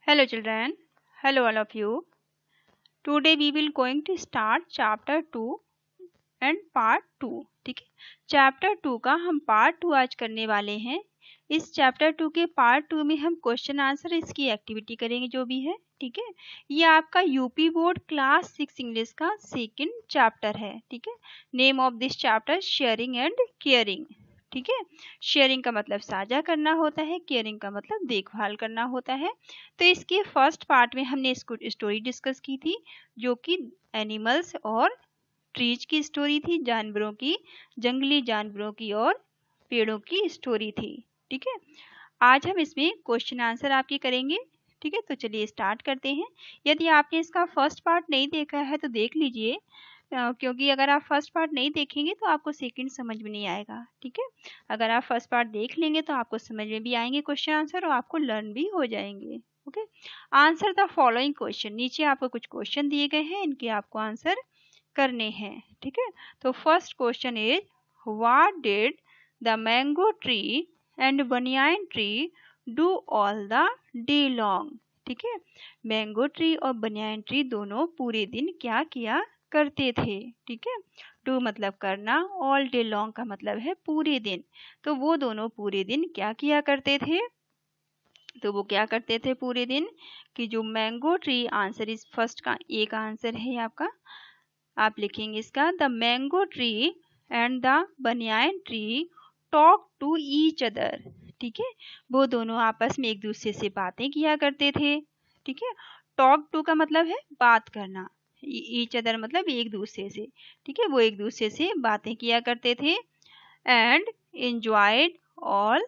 Hello children, hello all of you. Today we will going to start chapter 2 and part 2. ठीक है, chapter 2 का हम part 2 आज करने वाले हैं. इस चैप्टर 2 के पार्ट 2 में हम क्वेश्चन आंसर इसकी एक्टिविटी करेंगे जो भी है. ठीक है, ये आपका यूपी बोर्ड क्लास 6 इंग्लिश का सेकंड चैप्टर है. ठीक है, name of this chapter sharing and caring. ठीक है, शेयरिंग का मतलब साझा करना होता है, केयरिंग का मतलब देखभाल करना होता है. तो इसके फर्स्ट पार्ट में हमने इसको स्टोरी डिस्कस की थी जो कि एनिमल्स और ट्रीज की स्टोरी थी, जानवरों की, जंगली जानवरों की और पेड़ों की स्टोरी थी. ठीक है, आज हम इसमें क्वेश्चन आंसर आपके करेंगे. ठीक है, तो चलिए स्टार्ट करते हैं. यदि आपने इसका फर्स्ट पार्ट नहीं देखा है तो देख लीजिए, क्योंकि अगर आप फर्स्ट पार्ट नहीं देखेंगे तो आपको सेकंड समझ में नहीं आएगा. ठीक है, अगर आप फर्स्ट पार्ट देख लेंगे तो आपको समझ में भी आएंगे क्वेश्चन आंसर और आपको लर्न भी हो जाएंगे. Okay, answer the following question. नीचे आपको कुछ क्वेश्चन दिए गए हैं, इनके आपको आंसर करने हैं. ठीक है, तो first question is what did the mango tree and banyan tree do all the day long. ठीक है, मैंगो ट्री और बनियान ट्री दोनों पूरे दिन क्या किया करते थे. ठीक है, डू मतलब करना, ऑल डे लॉन्ग का मतलब है पूरे दिन. तो वो दोनों पूरे दिन क्या किया करते थे. तो वो क्या करते थे पूरे दिन कि जो मैंगो ट्री, आंसर इस फर्स्ट का एक आंसर है आपका, आप लिखेंगे इसका the mango tree and the banyan tree talk to each other. ठीक है, वो दोनों आपस में एक दूसरे से बातें किया करते थे. ठीक है, टॉक टू का मतलब है बात करना, ईच अदर मतलब एक दूसरे से. ठीक है, वो एक दूसरे से बातें किया करते थे. And enjoyed all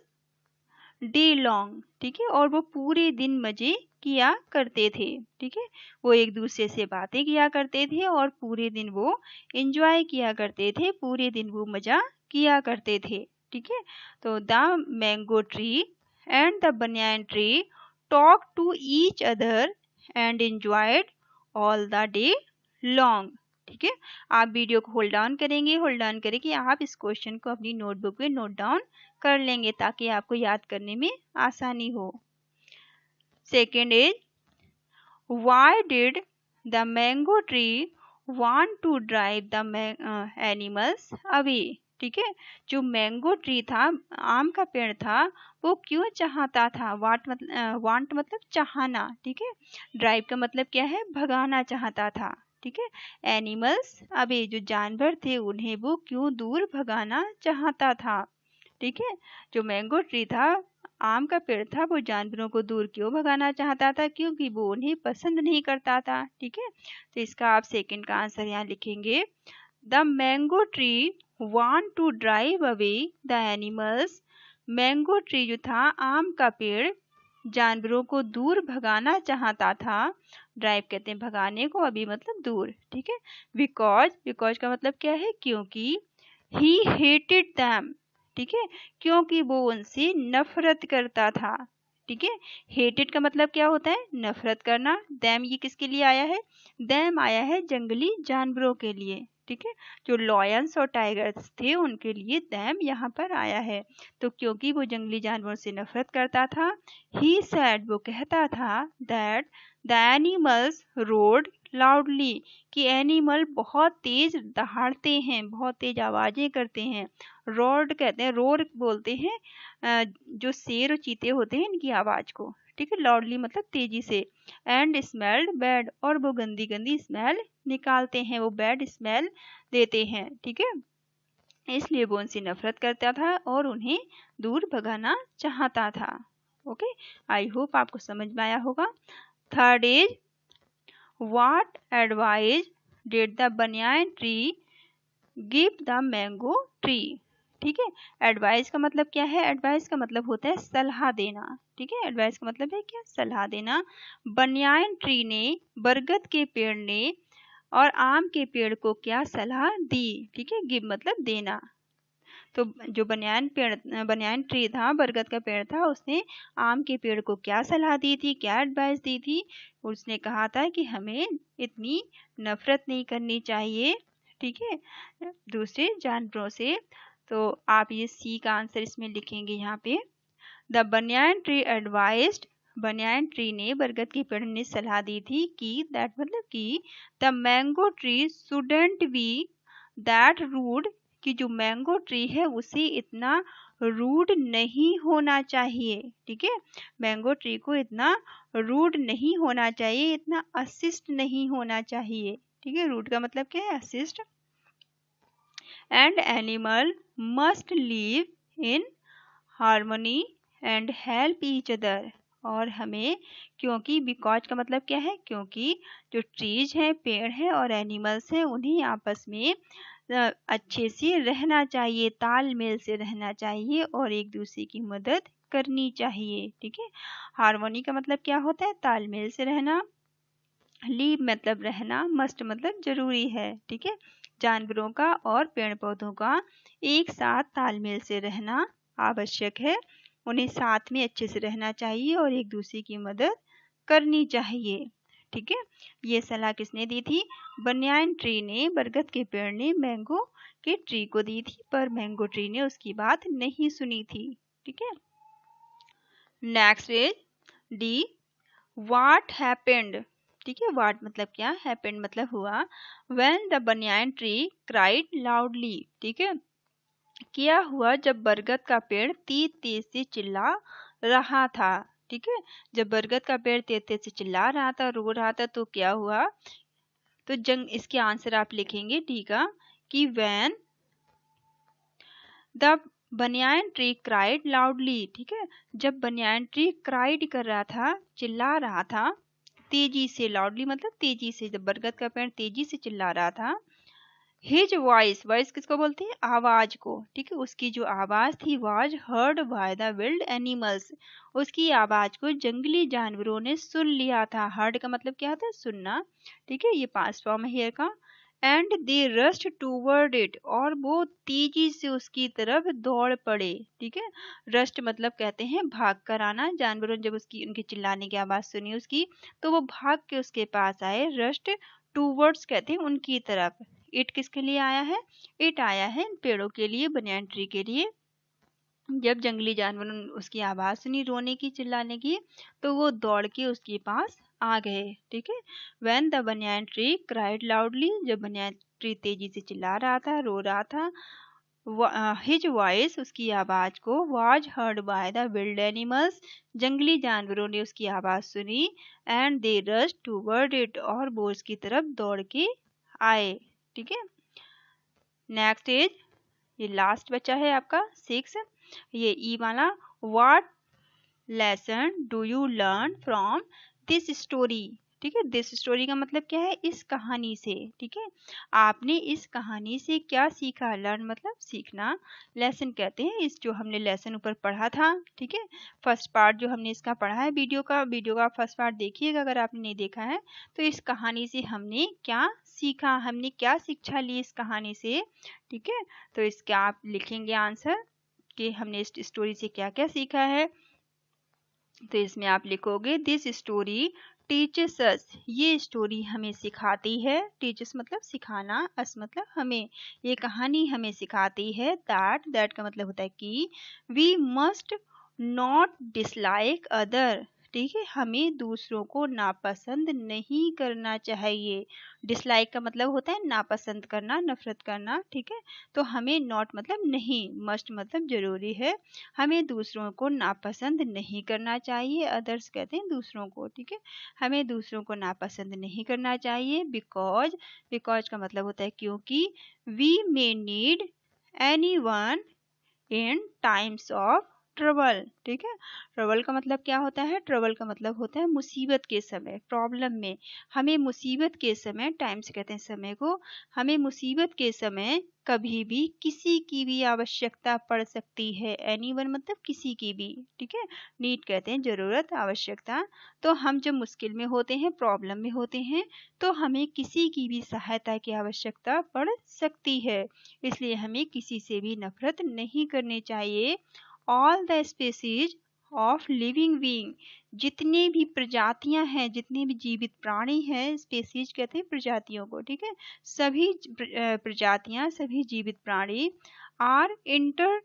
day long. ठीक है, और वो पूरे दिन मजे किया करते थे. ठीक है, वो एक दूसरे से बातें किया करते थे और पूरे दिन वो एंजॉय किया करते थे, पूरे दिन वो मजा किया करते थे. ठीक है, तो the mango tree and the banyan tree talk to each other and enjoyed all the day long. ठीक है, आप वीडियो को होल्ड डाउन करेंगे, होल्ड डाउन करके आप इस क्वेश्चन को अपनी नोटबुक में नोट डाउन कर लेंगे ताकि आपको याद करने में आसानी हो. Second is why did the mango tree want to drive the animals away. ठीक है, जो मैंगो ट्री था, आम का पेड़ था, वो क्यों चाहता था. वांट मतलब चाहना. ठीक है, ड्राइव का मतलब क्या है, भगाना चाहता था. ठीक है, एनिमल्स अबे जो जानवर थे उन्हें वो क्यों दूर भगाना चाहता था. ठीक है, जो मैंगो ट्री था, आम का पेड़ था, वो जानवरों को दूर क्यों भगाना चाहता था, क्योंकि वो उन्हें पसंद नहीं करता था. ठीक है, तो इसका आप सेकंड का आंसर यहाँ लिखेंगे the mango tree want to drive away the animals. Mango tree जो था, आम का पेड़, जानवरों को दूर भगाना चाहता था. ड्राइव कहते हैं भगाने को, अभी मतलब दूर. ठीक है, बिकॉज का मतलब क्या है, क्योंकि ही हेटेड दैम. ठीक है, क्योंकि वो उनसे नफरत करता था. ठीक है, हेटेड का मतलब क्या होता है, नफरत करना. दैम ये किसके लिए आया है, दैम आया है जंगली जानवरों के लिए. ठीक है, जो लॉयंस और टाइगर्स थे उनके लिए दैम यहाँ पर आया है. तो क्योंकि वो जंगली जानवरों से नफरत करता था, ही सैड वो कहता था, that the animals road loudly, कि एनिमल बहुत तेज दहाड़ते हैं, बहुत तेज आवाजें करते हैं. रोड कहते हैं, रोर बोलते हैं जो शेर और चीते होते हैं इनकी आवाज को. ठीक है, लाउडली मतलब तेजी से. एंड स्मेल्ड बैड, और वो गंदी गंदी स्मेल निकालते हैं, वो बैड स्मेल देते हैं. ठीक है, इसलिए वो उनसे नफरत करता था और उन्हें दूर भगाना चाहता था. ओके, आई होप आपको समझ में आया होगा. Third is what advice did the banyan tree give the mango tree. ठीक है, एडवाइस का मतलब क्या है, एडवाइस का मतलब होता है सलाह देना. ठीक है, एडवाइस का मतलब है क्या, सलाह देना. बनियान ट्री ने, बरगद के पेड़ ने और आम के पेड़ को क्या सलाह दी. ठीक है, गिव मतलब देना. तो जो बनियान ट्री था, बरगद का पेड़ था, उसने आम के पेड़ को क्या सलाह दी थी, क्या एडवाइस दी थी. उसने कहा था कि हमें इतनी नफरत नहीं करनी चाहिए. ठीक है, दूसरे जानवरों से. तो आप ये सी का आंसर इसमें लिखेंगे यहाँ पे, the banyan tree advised banyan tree ने, बरगद के पेड़ ने सलाह दी थी कि दैट मतलब कि the mango tree shouldn't be that rude, कि जो मैंगो ट्री है उसे इतना रूड नहीं होना चाहिए। ठीक है, मैंगो ट्री को इतना रूड नहीं होना चाहिए, इतना अशिष्ट नहीं होना चाहिए। ठीक है, रूड का मतलब क्या है? अशिष्ट। And animal must live in harmony and help each other, और हमें, क्योंकि बिकॉज का मतलब क्या है? क्योंकि जो ट्रीज हैं, पेड़ हैं और एनिमल्स हैं, उन्हें आपस में अच्छे से रहना चाहिए, तालमेल से रहना चाहिए और एक दूसरे की मदद करनी चाहिए। ठीक है, हार्मोनी का मतलब क्या होता है? तालमेल से रहना। लीव मतलब रहना, मस्ट मतलब जरूरी है। ठीक है, जानवरों का और पेड़ पौधों का एक साथ तालमेल से रहना आवश्यक है। उन्हें साथ में अच्छे से रहना चाहिए और एक दूसरे की मदद करनी चाहिए। ठीक है, ये सलाह किसने दी थी? बनियान ट्री ने, बरगद के पेड़ ने मैंगो के ट्री को दी थी, पर मैंगो ट्री ने उसकी बात नहीं सुनी थी। ठीक है, next is D, what happened. ठीक है, व्हाट मतलब क्या, हैपेंड मतलब हुआ। When the banyan tree cried loudly. ठीक है, क्या हुआ जब बरगद का पेड़ तेज तेज से चिल्ला रहा था। ठीक है, जब बरगद का पेड़ तेज तेज से चिल्ला रहा था, रो रहा था, तो क्या हुआ? तो इसके आंसर आप लिखेंगे डी का, कि when the banyan tree cried loudly. ठीक है, जब बनियान ट्री क्राइड कर रहा था, चिल्ला रहा था तेजी से, लाउडली मतलब तेजी से, जब बरगद का पेड़ तेजी से चिल्ला रहा था। हिज वॉइस, वॉइस किसको बोलते हैं? आवाज को। ठीक है, उसकी जो आवाज थी, was heard by the wild animals, उसकी आवाज को जंगली जानवरों ने सुन लिया था। हर्ड का मतलब क्या होता है? सुनना। ठीक है, ये पास्ट फॉर्म है हियर का। And they rust toward it, और वो तेजी से उसकी तरफ दौड़ पड़े। ठीक है, रस्ट मतलब कहते हैं भाग कर आना। जानवरों ने जब उसकी, उनके चिल्लाने की आवाज सुनी उसकी, तो वो भाग के उसके पास आए। रस्ट टूवर्ड्स कहते हैं उनकी तरफ। इट किसके लिए आया है? इट आया है पेड़ों के लिए, बनियान ट्री के लिए। जब जंगली जानवरों ने उसकी आवाज सुनी, रोने की, चिल्लाने की, तो वो दौड़ के उसके पास आ गए। ठीक है, when the banyan tree cried loudly, जब बनियान ट्री तेजी से चिल्ला रहा था, रो रहा था, हिज वॉइस, उसकी आवाज को, was heard by the wild animals, जंगली जानवरों ने उसकी आवाज सुनी। And they rush toward it, और वो उसकी तरफ दौड़ के आए। ठीक है, नेक्स्ट इज, ये लास्ट बचा है आपका 6, ये ई वाला। What lesson do you learn from this story. ठीक है, दिस स्टोरी का मतलब क्या है? इस कहानी से। ठीक है, आपने इस कहानी से क्या सीखा? लर्न मतलब सीखना, लेसन कहते हैं इस, जो हमने लेसन ऊपर पढ़ा था। ठीक है, फर्स्ट पार्ट जो हमने इसका पढ़ा है, वीडियो का फर्स्ट पार्ट देखिएगा अगर आपने नहीं देखा है। तो इस कहानी से हमने क्या सीखा, हमने क्या शिक्षा ली इस कहानी से। ठीक है, तो इसका आप लिखेंगे आंसर कि हमने इस स्टोरी से क्या क्या सीखा है। तो इसमें आप लिखोगे दिस स्टोरी टीचेस अस, ये स्टोरी हमें सिखाती है। टीचर्स मतलब सिखाना, अस मतलब हमें, ये कहानी हमें सिखाती है। दैट का मतलब होता है कि we must not dislike other. ठीक है, हमें दूसरों को नापसंद नहीं करना चाहिए। डिसलाइक का मतलब होता है नापसंद करना, नफरत करना। ठीक है, तो हमें नॉट मतलब नहीं, मस्ट मतलब जरूरी है, हमें दूसरों को नापसंद नहीं करना चाहिए। अदर्स कहते हैं दूसरों को। ठीक है, हमें दूसरों को नापसंद नहीं करना चाहिए। बिकॉज का मतलब होता है क्योंकि। We may need anyone in times of trouble. ठीक है, ट्रबल का मतलब क्या होता है? ट्रबल का मतलब होता है मुसीबत के समय, प्रॉब्लम में। हमें मुसीबत के समय, टाइम से कहते हैं समय को, हमें मुसीबत के समय कभी भी किसी की भी आवश्यकता पड़ सकती है। एनीवन मतलब किसी की भी। ठीक है, नीड कहते हैं जरूरत, आवश्यकता। तो हम जब मुश्किल में होते हैं, प्रॉब्लम में होते हैं, तो हमें किसी की भी सहायता की आवश्यकता पड़ सकती है। इसलिए हमें किसी से भी नफरत नहीं करनी चाहिए। All the species of living being, जितने भी प्रजातियां हैं, जितने भी जीवित प्राणी हैं, स्पेसीज कहते हैं प्रजातियों को। ठीक है, सभी प्रजातियां, सभी जीवित प्राणी are inter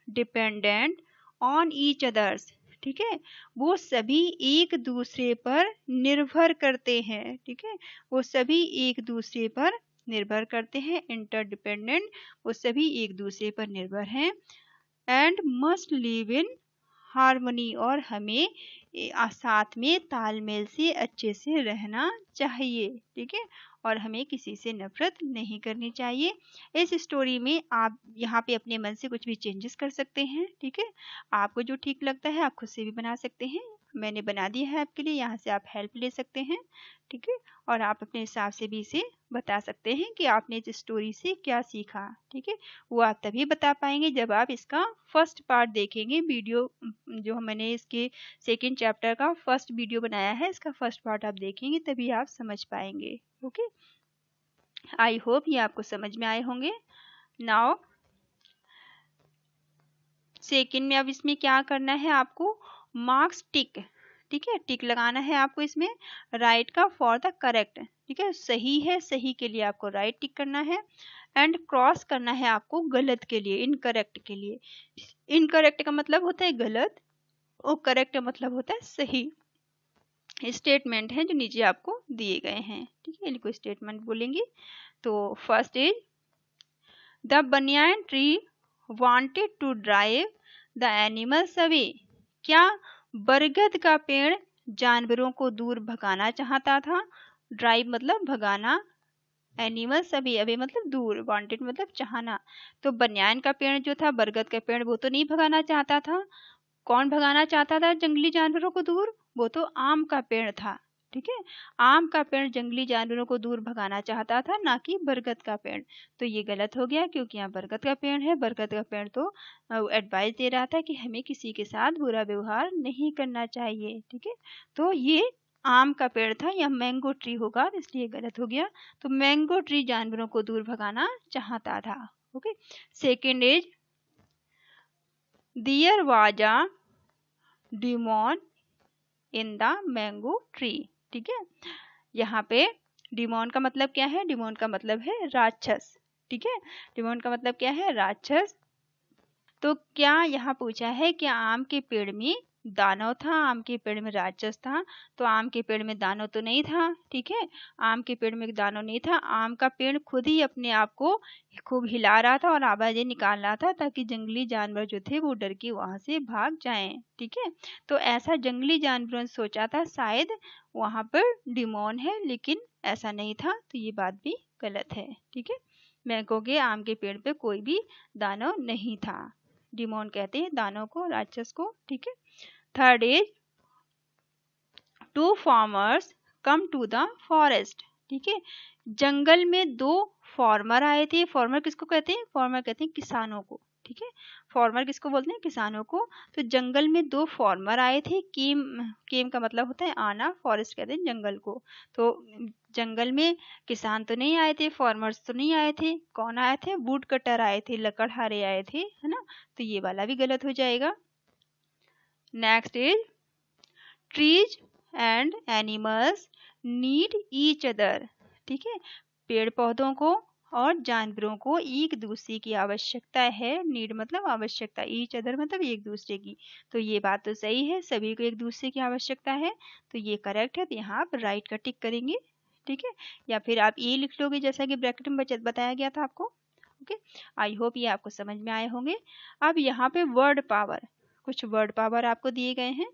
dependent on each others. ठीक है, वो सभी एक दूसरे पर निर्भर करते हैं। ठीक है, वो सभी एक दूसरे पर निर्भर करते हैं, इंटरडिपेंडेंट, वो सभी एक दूसरे पर निर्भर हैं। And must live in harmony, और हमें साथ में तालमेल से अच्छे से रहना चाहिए। ठीक है, और हमें किसी से नफरत नहीं करनी चाहिए। इस स्टोरी में आप यहाँ पे अपने मन से कुछ भी चेंजेस कर सकते हैं। ठीक है, आपको जो ठीक लगता है आप खुद से भी बना सकते हैं। मैंने बना दिया है आपके लिए, यहाँ से आप हेल्प ले सकते हैं। ठीक है, और आप अपने हिसाब से भी इसे बता सकते हैं कि आपने इस स्टोरी से क्या सीखा। ठीक है, वो आप तभी बता पाएंगे जब आप इसका फर्स्ट पार्ट देखेंगे। वीडियो जो मैंने इसके सेकेंड चैप्टर का फर्स्ट वीडियो बनाया है, इसका फर्स्ट पार्ट आप देखेंगे तभी आप समझ पाएंगे। ओके, आई होप ये आपको समझ में आए होंगे। नाउ सेकेंड में अब इसमें क्या करना है आपको, मार्क्स टिक। ठीक है, टिक लगाना है आपको इसमें, राइट का फॉर द करेक्ट। ठीक है, सही है, सही के लिए आपको राइट टिक करना है, एंड क्रॉस करना है आपको गलत के लिए, इनकरेक्ट के लिए। इनकरेक्ट का मतलब होता है गलत, और करेक्ट का मतलब होता है सही। स्टेटमेंट है जो नीचे आपको दिए गए हैं। ठीक है, इनको स्टेटमेंट बोलेंगे। तो first is the banyan tree wanted to drive the animals away. क्या बरगद का पेड़ जानवरों को दूर भगाना चाहता था। ड्राइव मतलब भगाना, एनिमल्स अवे, अवे मतलब दूर, वांटेड मतलब चाहना। तो बनियान का पेड़ जो था, बरगद का पेड़, वो तो नहीं भगाना चाहता था। कौन भगाना चाहता था जंगली जानवरों को दूर, वो तो आम का पेड़ था। ठीक है, आम का पेड़ जंगली जानवरों को दूर भगाना चाहता था, ना कि बरगद का पेड़। तो ये गलत हो गया, क्योंकि यहाँ बरगद का पेड़ है। बरगद का पेड़ तो एडवाइस दे रहा था कि हमें किसी के साथ बुरा व्यवहार नहीं करना चाहिए। ठीक है, तो ये आम का पेड़ था, यह मैंगो ट्री होगा, इसलिए गलत हो गया। तो मैंगो ट्री जानवरों को दूर भगाना चाहता था। Okay, second is there was a demon in the mango tree. ठीक है, यहाँ पे डिमॉन का मतलब क्या है, डिमॉन का मतलब है राक्षस। ठीक है, डिमॉन का मतलब क्या है, राक्षस। तो क्या यहाँ पूछा है कि आम के पेड़ में दानव था, आम के पेड़ में राक्षस था। तो आम के पेड़ में दानव तो नहीं था। ठीक है, आम के पेड़ में दानव नहीं था। आम का पेड़ खुद ही अपने आप को खूब हिला रहा था और आवाजें निकाल रहा था, ताकि जंगली जानवर जो थे वो डर के वहां से भाग जाएं। ठीक है, तो ऐसा जंगली जानवरों ने सोचा था, शायद वहां पर डिमोन है, लेकिन ऐसा नहीं था। तो ये बात भी गलत है। ठीक है, मैंगो के आम के पेड़ पे कोई भी दानव नहीं था। डिमोन कहते हैं दानव को, राक्षस को। ठीक है, third is two farmers come to the forest. ठीक है, जंगल में दो फार्मर आए थे। फार्मर किसको कहते हैं, फार्मर कहते हैं किसानों को। ठीक है, फार्मर किसको बोलते हैं, किसानों को। तो जंगल में दो फार्मर आए थे। केम, केम का मतलब होता है आना, फॉरेस्ट कहते हैं जंगल को। तो जंगल में किसान तो नहीं आए थे, फार्मर्स तो नहीं आए थे। कौन आए थे, वुड कटर आए थे, लकड़हारे आए थे, है ना। तो ये वाला भी गलत हो जाएगा। Next is trees and animals need each other. ठीक है, पेड़ पौधों को और जानवरों को एक दूसरे की आवश्यकता है। नीड मतलब आवश्यकता, ईच अदर मतलब एक दूसरे की। तो ये बात तो सही है, सभी को एक दूसरे की आवश्यकता है। तो ये करेक्ट है, तो यहाँ आप राइट का टिक करेंगे। ठीक है, या फिर आप ये लिख लोगे जैसा कि ब्रैकेट में बताया गया था आपको। ओके, आई होप ये आपको समझ में आए होंगे। अब यहाँ पे वर्ड पावर, कुछ वर्ड पावर आपको दिए गए हैं।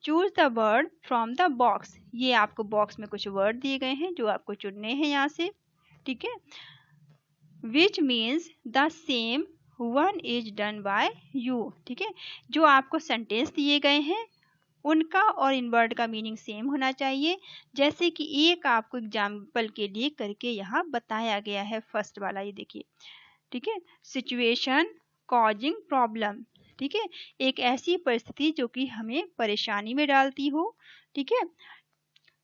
Choose the word from the box. ये आपको बॉक्स में कुछ वर्ड दिए गए हैं जो आपको चुनने हैं यहाँ से। ठीक है, which means the same one is done by you. ठीक है, जो आपको सेंटेंस दिए गए हैं उनका और इन वर्ड का मीनिंग सेम होना चाहिए। जैसे कि एक आपको एग्जाम्पल के लिए करके यहाँ बताया गया है, फर्स्ट वाला ये देखिए। ठीक है, सिचुएशन कॉजिंग प्रॉब्लम। ठीक है, एक ऐसी परिस्थिति जो कि हमें परेशानी में डालती हो। ठीक है,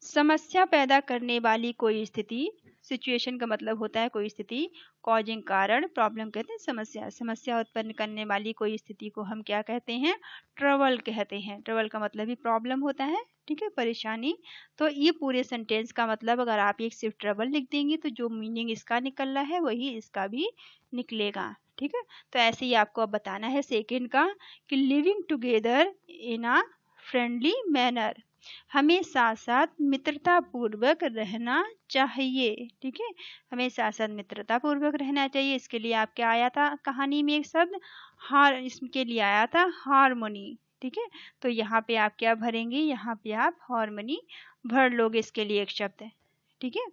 समस्या पैदा करने वाली कोई स्थिति। सिचुएशन का मतलब होता है कोई स्थिति, कॉजिंग कारण, प्रॉब्लम कहते हैं समस्या। समस्या उत्पन्न करने वाली कोई स्थिति को हम क्या कहते हैं, ट्रबल कहते हैं। ट्रबल का मतलब भी प्रॉब्लम होता है। ठीक है, परेशानी। तो ये पूरे सेंटेंस का मतलब अगर आप एक सिर्फ ट्रबल लिख देंगे तो जो मीनिंग इसका निकल रहा है वही इसका भी निकलेगा। ठीक है, तो ऐसे ही आपको अब बताना है सेकेंड का कि living together in a friendly manner, हमें साथ साथ मित्रता पूर्वक रहना चाहिए। ठीक है, हमें साथ साथ मित्रता पूर्वक रहना चाहिए। इसके लिए आप क्या आया था कहानी में एक शब्द इसके लिए आया था हारमोनी। ठीक है, तो यहाँ पे आप क्या भरेंगे, यहाँ पे आप हारमोनी भर लोगे, इसके लिए एक शब्द है। ठीक है,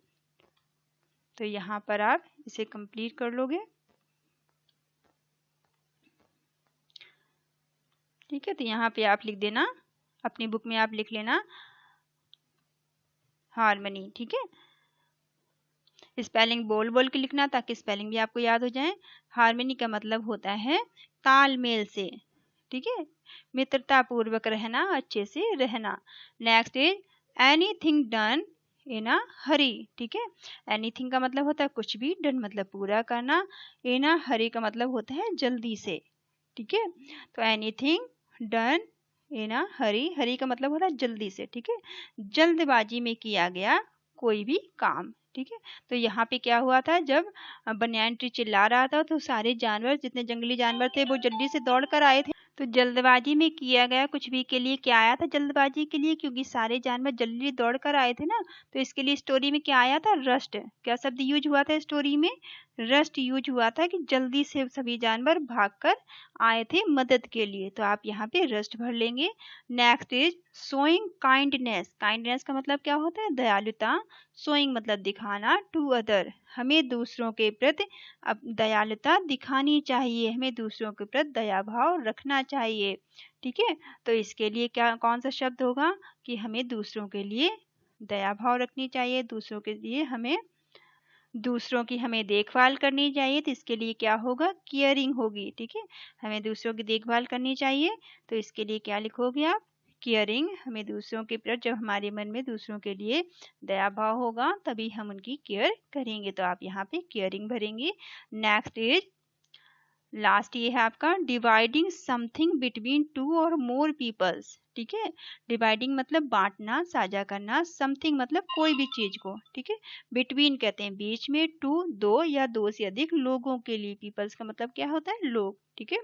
तो यहाँ पर आप इसे कंप्लीट कर लोगे। ठीक है, तो यहाँ पे आप लिख देना, अपनी बुक में आप लिख लेना हारमोनी। ठीक है, स्पेलिंग बोल बोल के लिखना ताकि स्पेलिंग भी आपको याद हो जाए। हारमोनी का मतलब होता है तालमेल से। ठीक है, मित्रता पूर्वक रहना, अच्छे से रहना। Next is anything done in a hurry. ठीक है, एनीथिंग का मतलब होता है कुछ भी, डन मतलब पूरा करना, इन अ हरी का मतलब होता है जल्दी से। ठीक है, तो एनीथिंग डन इन अ हरी, हरी का मतलब होता है जल्दी से। ठीक है, जल्दबाजी में किया गया कोई भी काम। ठीक है, तो यहाँ पे क्या हुआ था, जब बनियान ट्री चिल्ला रहा था तो सारे जानवर, जितने जंगली जानवर थे, वो जल्दी से दौड़ कर आए थे। तो जल्दबाजी में किया गया कुछ भी के लिए क्या आया था, जल्दबाजी के लिए, क्योंकि सारे जानवर जल्दी दौड़ कर आए थे ना, तो इसके लिए स्टोरी में क्या आया था, रस्ट। क्या शब्द यूज हुआ था स्टोरी में, रस्ट यूज हुआ था, कि जल्दी से सभी जानवर भागकर आए थे मदद के लिए। तो आप यहाँ पे रस्ट भर लेंगे। Next is showing kindness. Kindness का मतलब क्या होता है, दयालुता। शोइंग मतलब दिखाना, टू अदर, हमें दूसरों के प्रति अब दयालुता दिखानी चाहिए, हमें दूसरों के प्रति दया भाव रखना चाहिए। ठीक है, तो इसके लिए क्या कौन सा शब्द होगा, कि हमें दूसरों के लिए दया भाव रखनी चाहिए, दूसरों के लिए दूसरों की हमें देखभाल करनी चाहिए। तो इसके लिए क्या होगा, केयरिंग होगी। ठीक है, हमें दूसरों की देखभाल करनी चाहिए, तो इसके लिए क्या लिखोगे आप, केयरिंग। हमें दूसरों के प्रति, जब हमारे मन में दूसरों के लिए दया भाव होगा तभी हम उनकी केयर करेंगे, तो आप यहाँ पे केयरिंग भरेंगे। नेक्स्ट इज लास्ट ये है आपका डिवाइडिंग समथिंग बिटवीन टू और मोर पीपल्स। ठीक है, डिवाइडिंग मतलब बांटना, साझा करना, समथिंग मतलब कोई भी चीज को। ठीक है, बिटवीन कहते हैं बीच में, टू दो या दो से अधिक लोगों के लिए, पीपल्स का मतलब क्या होता है, लोग। ठीक है,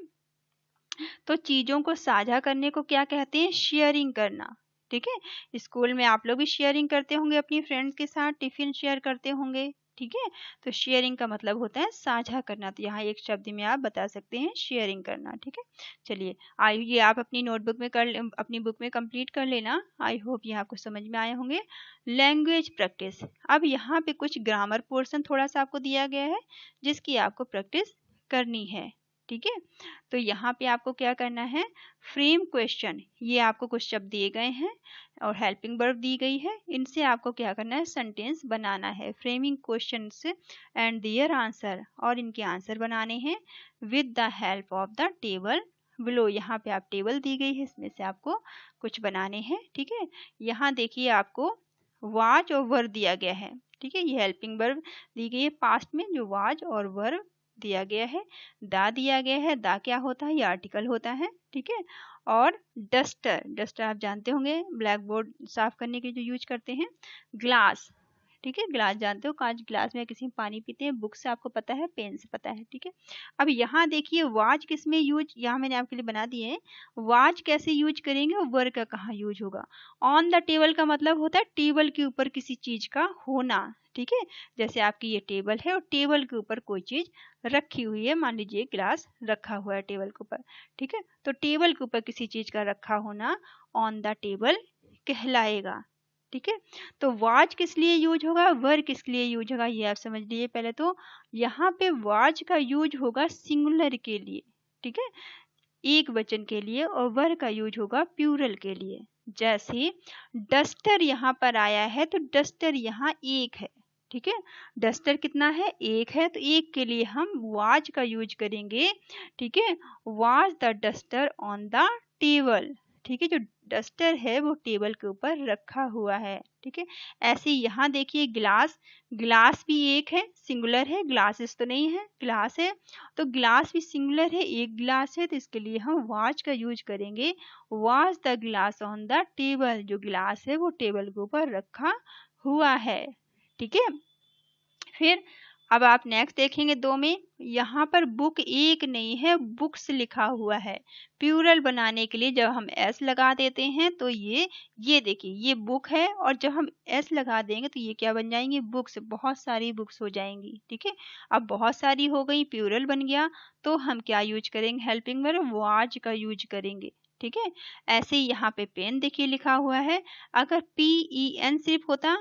तो चीजों को साझा करने को क्या कहते हैं, शेयरिंग करना। ठीक है, स्कूल में आप लोग भी शेयरिंग करते होंगे, अपनी फ्रेंड्स के साथ टिफिन शेयर करते होंगे। ठीक है, तो शेयरिंग का मतलब होता है साझा करना। तो यहाँ एक शब्द में आप बता सकते हैं शेयरिंग करना। ठीक है, चलिए ये आप अपनी नोटबुक में अपनी बुक में कंप्लीट कर लेना। आई होप ये आपको समझ में आए होंगे। लैंग्वेज प्रैक्टिस, अब यहाँ पे कुछ ग्रामर पोर्शन थोड़ा सा आपको दिया गया है, जिसकी आपको प्रैक्टिस करनी है। ठीक है, तो यहाँ पे आपको क्या करना है, फ्रेम क्वेश्चन, ये आपको कुछ शब्द दिए गए हैं और हेल्पिंग वर्ब दी गई है, इनसे आपको क्या करना है, सेंटेंस बनाना है। Framing questions and their answer, और इनके आंसर बनाने हैं with the help of the table below. यहाँ पे आप टेबल दी गई है, इसमें से आपको कुछ बनाने हैं। ठीक है, यहाँ देखिए आपको वाज और वर दिया गया है। ठीक है, ये हेल्पिंग वर्ब दी गई है पास्ट में, जो वाज और वर दिया गया है। दा दिया गया है, दा क्या होता है, ये आर्टिकल होता है। ठीक है, और डस्टर, डस्टर आप जानते होंगे ब्लैक बोर्ड साफ करने के जो यूज करते हैं। ग्लास, ठीक है, ग्लास जानते हो, कांच गिलास में किसी में पानी पीते हैं, बुक से आपको पता है, पेन से पता है। ठीक है, अब यहाँ देखिए वाज किस में यूज, यहाँ मैंने आपके लिए बना दिए हैं, वाज कैसे यूज करेंगे और वर्ग का कहाँ यूज होगा। ऑन द टेबल का मतलब होता है टेबल के ऊपर किसी चीज का होना। ठीक है, जैसे आपकी ये टेबल है और टेबल के ऊपर कोई चीज रखी हुई है, मान लीजिए गिलास रखा हुआ है टेबल के ऊपर। ठीक है, तो टेबल के ऊपर किसी चीज का रखा होना ऑन द टेबल कहलाएगा। ठीक है, तो वाज किस लिए यूज होगा, वर किस लिए यूज होगा, ये आप समझ लीजिए पहले। तो यहाँ पे वाज का यूज होगा सिंगुलर के लिए। ठीक है, एक वचन के लिए, और वर का यूज होगा प्लूरल के लिए। जैसे डस्टर यहाँ पर आया है, तो डस्टर यहाँ एक है। ठीक है, डस्टर कितना है, एक है, तो एक के लिए हम वाज का यूज करेंगे। ठीक है, was the duster on the table. ठीक है, जो डस्टर है वो टेबल के ऊपर रखा हुआ है। ठीक है, ऐसे यहाँ देखिए ग्लास, ग्लास भी एक है, सिंगुलर है, ग्लासेस तो नहीं है, ग्लास है, तो ग्लास भी सिंगुलर है, एक ग्लास है, तो इसके लिए हम वाज का यूज करेंगे। Was the glass on the table, जो ग्लास है वो टेबल के ऊपर रखा हुआ है। ठीक है, फिर अब आप नेक्स्ट देखेंगे 2 में, यहाँ पर बुक एक नहीं है, बुक्स लिखा हुआ है। प्लूरल बनाने के लिए जब हम एस लगा देते हैं तो ये देखिए ये बुक है, और जब हम एस लगा देंगे तो ये क्या बन जाएंगी, बुक्स, बहुत सारी बुक्स हो जाएंगी। ठीक है, अब बहुत सारी हो गई, प्लूरल बन गया, तो हम क्या यूज करेंगे, हेल्पिंग वर्ब वाज का यूज करेंगे। ठीक है, ऐसे ही यहाँ पे पेन देखिए लिखा हुआ है, अगर PEN सिर्फ होता,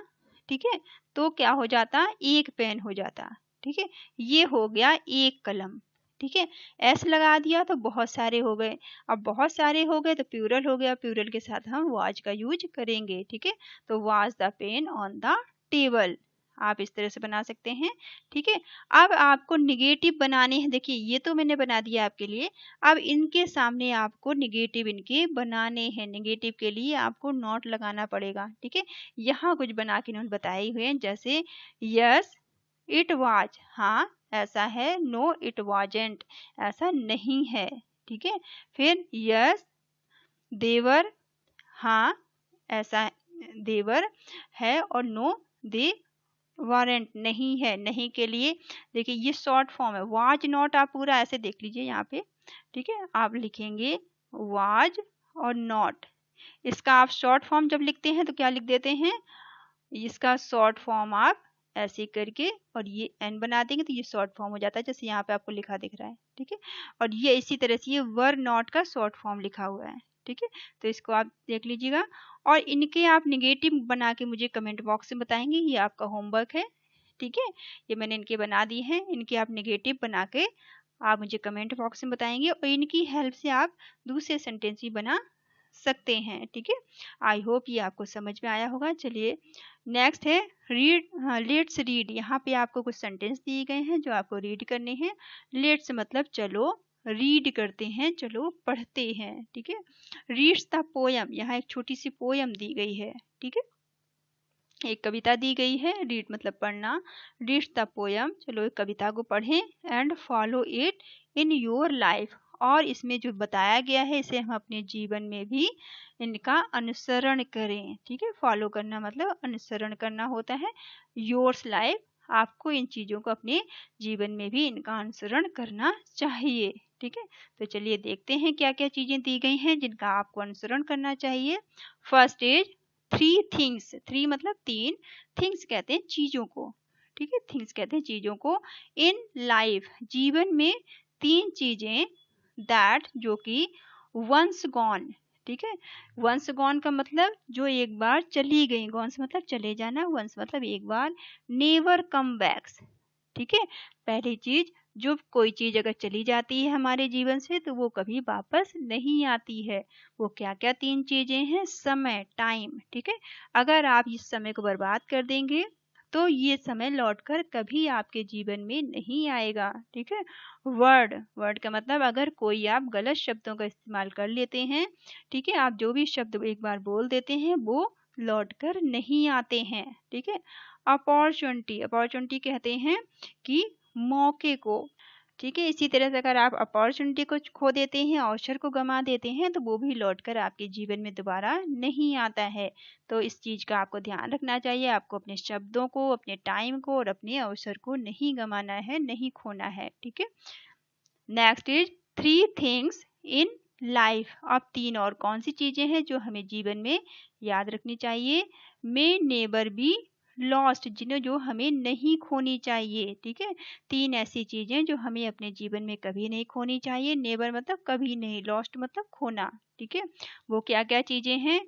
ठीक है, तो क्या हो जाता, एक पेन हो जाता। ठीक है, ये हो गया एक कलम। ठीक है, एस लगा दिया तो बहुत सारे हो गए, अब बहुत सारे हो गए तो प्लूरल हो गया, प्लूरल के साथ हम वाज का यूज करेंगे। ठीक है, तो was the pain on the table, आप इस तरह से बना सकते हैं। ठीक है, अब आपको निगेटिव बनाने हैं, देखिए ये तो मैंने बना दिया आपके लिए, अब इनके सामने आपको निगेटिव इनके बनाने हैं। निगेटिव के लिए आपको नॉट लगाना पड़ेगा। ठीक है, यहाँ कुछ बना के इन्होंने बताए हुए हैं, जैसे यस इट वाज, हाँ ऐसा है, नो इट वाजेंट, ऐसा नहीं है। ठीक है, फिर यस देवर, हाँ ऐसा देवर है, और नो दे वारंट, नहीं है। नहीं के लिए देखिए ये शॉर्ट फॉर्म है, वाज नॉट, आप पूरा ऐसे देख लीजिए यहाँ पे। ठीक है, आप लिखेंगे वाज और नॉट, इसका आप शॉर्ट फॉर्म जब लिखते हैं तो क्या लिख देते हैं, इसका शॉर्ट फॉर्म आप ऐसे करके और ये एन बना देंगे तो ये शॉर्ट फॉर्म हो जाता है, जैसे यहाँ पे आपको लिखा दिख रहा है। ठीक है, और ये इसी तरह से ये वर नॉट का शॉर्ट फॉर्म लिखा हुआ है। ठीक है, तो इसको आप देख लीजिएगा, और इनके आप निगेटिव बना के मुझे कमेंट बॉक्स में बताएंगे, ये आपका होमवर्क है। ठीक है, ये मैंने इनके बना दी हैं, इनके आप निगेटिव बना के आप मुझे कमेंट बॉक्स में बताएंगे, और इनकी हेल्प से आप दूसरे सेंटेंस भी बना सकते हैं। ठीक है, आई होप ये आपको समझ में आया होगा। चलिए नेक्स्ट है रीड, लेट्स रीड, यहाँ पे आपको कुछ सेंटेंस दिए गए हैं जो आपको रीड करने हैं। लेट्स मतलब चलो रीड करते हैं, चलो पढ़ते हैं। ठीक है, रीड्स द पोयम, यहाँ एक छोटी सी पोयम दी गई है। ठीक है, एक कविता दी गई है, रीड मतलब पढ़ना, रीड्स द पोयम, चलो एक कविता को पढ़ें, and follow it in your life, और इसमें जो बताया गया है इसे हम अपने जीवन में भी इनका अनुसरण करें। ठीक है, फॉलो करना मतलब अनुसरण करना होता है, योर्स लाइफ, आपको इन चीज़ों को अपने जीवन में भी इनका अनुसरण करना चाहिए। ठीक है, तो चलिए देखते हैं क्या क्या चीज़ें दी गई हैं जिनका आपको अनुसरण करना चाहिए। फर्स्ट इज 3 थिंग्स, 3 मतलब 3, थिंग्स कहते हैं चीज़ों को। ठीक है, थिंग्स कहते हैं चीज़ों को, इन लाइफ जीवन में 3 चीज़ें, दैट जो कि वंस गॉन। ठीक है, वंस गॉन का मतलब जो एक बार चली गई, गॉन्स मतलब चले जाना, वंस मतलब एक बार, नेवर कम बैक्स। ठीक है, पहली चीज, जो कोई चीज अगर चली जाती है हमारे जीवन से तो वो कभी वापस नहीं आती है। वो क्या क्या 3 चीजें हैं, समय, टाइम। ठीक है, अगर आप इस समय को बर्बाद कर देंगे तो ये समय लौटकर कभी आपके जीवन में नहीं आएगा। ठीक है, वर्ड, वर्ड का मतलब अगर कोई आप गलत शब्दों का इस्तेमाल कर लेते हैं, ठीक है, आप जो भी शब्द एक बार बोल देते हैं वो लौटकर नहीं आते हैं। ठीक है, अपॉर्चुनिटी, अपॉर्चुनिटी कहते हैं कि मौके को। ठीक है, इसी तरह से अगर आप अपॉर्चुनिटी को खो देते हैं, अवसर को गंवा देते हैं, तो वो भी लौटकर आपके जीवन में दोबारा नहीं आता है। तो इस चीज़ का आपको ध्यान रखना चाहिए, आपको अपने शब्दों को, अपने टाइम को और अपने अवसर को नहीं गंवाना है, नहीं खोना है। ठीक है, next is 3 things in life, अब 3 और कौन सी चीज़ें हैं जो हमें जीवन में याद रखनी चाहिए। मे नेबर बी लॉस्ट, जिन्हें जो हमें नहीं खोनी चाहिए। ठीक है, 3 ऐसी चीजें जो हमें अपने जीवन में कभी नहीं खोनी चाहिए। नेबर मतलब कभी नहीं, लॉस्ट मतलब खोना। ठीक है, वो क्या क्या चीजें हैं,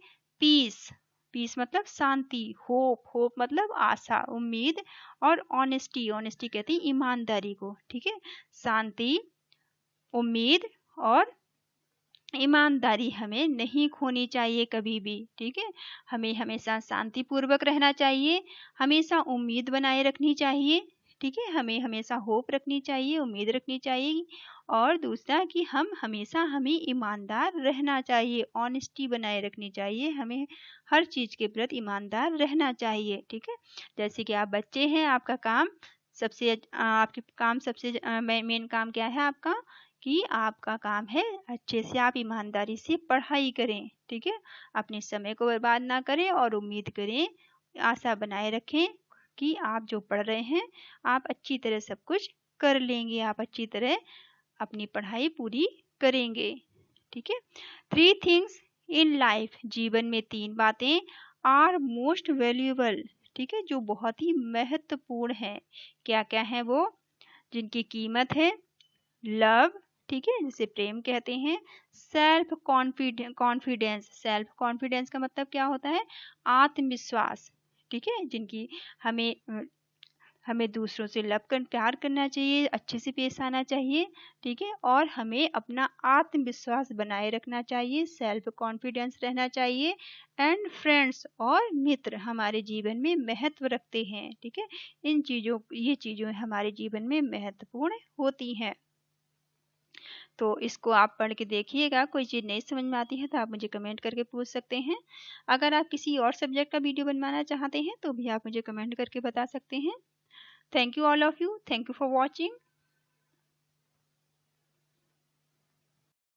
पीस, पीस मतलब शांति, होप, होप मतलब आशा, उम्मीद, और ऑनेस्टी, ऑनेस्टी कहती है ईमानदारी को। ठीक है, शांति, उम्मीद और ईमानदारी हमें नहीं खोनी चाहिए कभी भी। ठीक है, हमें हमेशा शांतिपूर्वक रहना चाहिए, हमेशा उम्मीद बनाए रखनी चाहिए। ठीक है, हमें हमेशा होप रखनी चाहिए, उम्मीद रखनी चाहिए, और दूसरा कि हम हमेशा हमें ईमानदार रहना चाहिए, ऑनेस्टी बनाए रखनी चाहिए, हमें हर चीज़ के प्रति ईमानदार रहना चाहिए। ठीक है, जैसे कि आप बच्चे हैं, आपका काम सबसे आपके काम सबसे मेन काम क्या है आपका, कि आपका काम है अच्छे से आप ईमानदारी से पढ़ाई करें। ठीक है, अपने समय को बर्बाद ना करें और उम्मीद करें, आशा बनाए रखें, कि आप जो पढ़ रहे हैं आप अच्छी तरह सब कुछ कर लेंगे, आप अच्छी तरह अपनी पढ़ाई पूरी करेंगे। ठीक है। 3 थिंग्स इन लाइफ, जीवन में 3 बातें आर मोस्ट वैल्यूएबल, ठीक है, जो बहुत ही महत्वपूर्ण है। क्या क्या है वो? जिनकी कीमत है लव, ठीक है, जिसे प्रेम कहते हैं। सेल्फ कॉन्फिडेंस, सेल्फ कॉन्फिडेंस का मतलब क्या होता है? आत्मविश्वास, ठीक है, जिनकी हमें दूसरों से प्यार करना चाहिए, अच्छे से पेश आना चाहिए, ठीक है, और हमें अपना आत्मविश्वास बनाए रखना चाहिए, सेल्फ कॉन्फिडेंस रहना चाहिए। एंड फ्रेंड्स, और मित्र हमारे जीवन में महत्व रखते हैं, ठीक है। ये चीज़ों हमारे जीवन में महत्वपूर्ण होती हैं। तो इसको आप पढ़ के देखिएगा, कोई चीज़ नहीं समझ में आती है तो आप मुझे कमेंट करके पूछ सकते हैं। अगर आप किसी और सब्जेक्ट का वीडियो बनवाना चाहते हैं तो भी आप मुझे कमेंट करके बता सकते हैं। Thank you all of you. Thank you for watching.